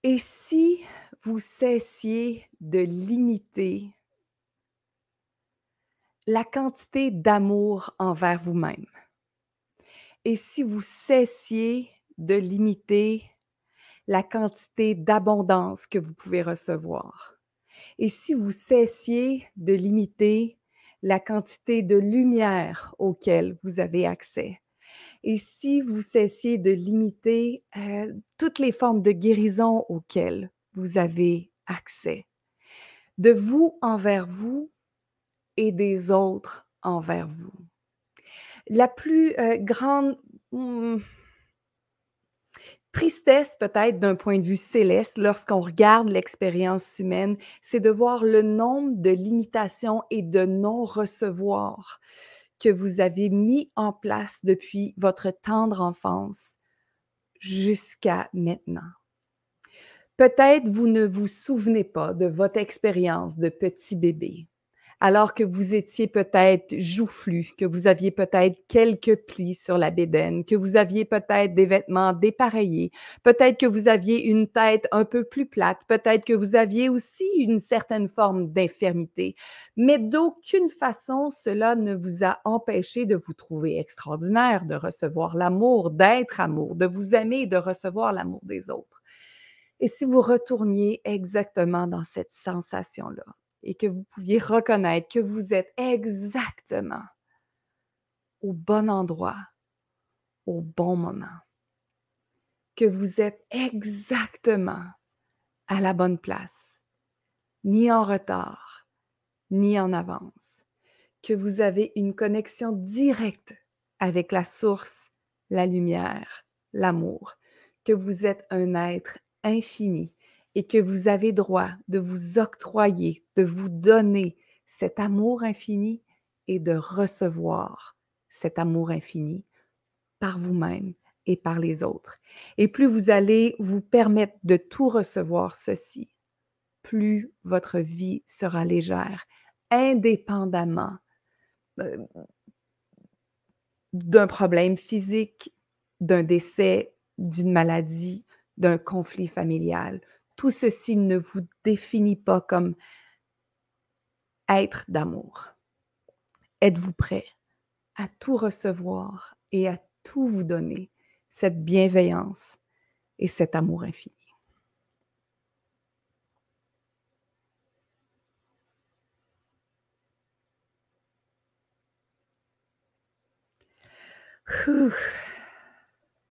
Et si vous cessiez de limiter la quantité d'amour envers vous-même? Et si vous cessiez de limiter la quantité d'abondance que vous pouvez recevoir? Et si vous cessiez de limiter la quantité de lumière auquel vous avez accès? Et si vous cessiez de limiter, toutes les formes de guérison auxquelles vous avez accès? De vous envers vous et des autres envers vous. La plus, grande, mmh, tristesse peut-être d'un point de vue céleste lorsqu'on regarde l'expérience humaine, c'est de voir le nombre de limitations et de non-recevoir que vous avez mis en place depuis votre tendre enfance jusqu'à maintenant. Peut-être vous ne vous souvenez pas de votre expérience de petit bébé, alors que vous étiez peut-être joufflu, que vous aviez peut-être quelques plis sur la bédaine, que vous aviez peut-être des vêtements dépareillés, peut-être que vous aviez une tête un peu plus plate, peut-être que vous aviez aussi une certaine forme d'infirmité. Mais d'aucune façon cela ne vous a empêché de vous trouver extraordinaire, de recevoir l'amour, d'être amour, de vous aimer, de recevoir l'amour des autres. Et si vous retourniez exactement dans cette sensation-là et que vous pouviez reconnaître que vous êtes exactement au bon endroit, au bon moment, que vous êtes exactement à la bonne place, ni en retard, ni en avance, que vous avez une connexion directe avec la source, la lumière, l'amour, que vous êtes un être infini et que vous avez droit de vous octroyer, de vous donner cet amour infini et de recevoir cet amour infini par vous-même et par les autres. Et plus vous allez vous permettre de tout recevoir ceci, plus votre vie sera légère, indépendamment euh, d'un problème physique, d'un décès, d'une maladie, d'un conflit familial. Tout ceci ne vous définit pas comme être d'amour. Êtes-vous prêt à tout recevoir et à tout vous donner, cette bienveillance et cet amour infini? Ouh.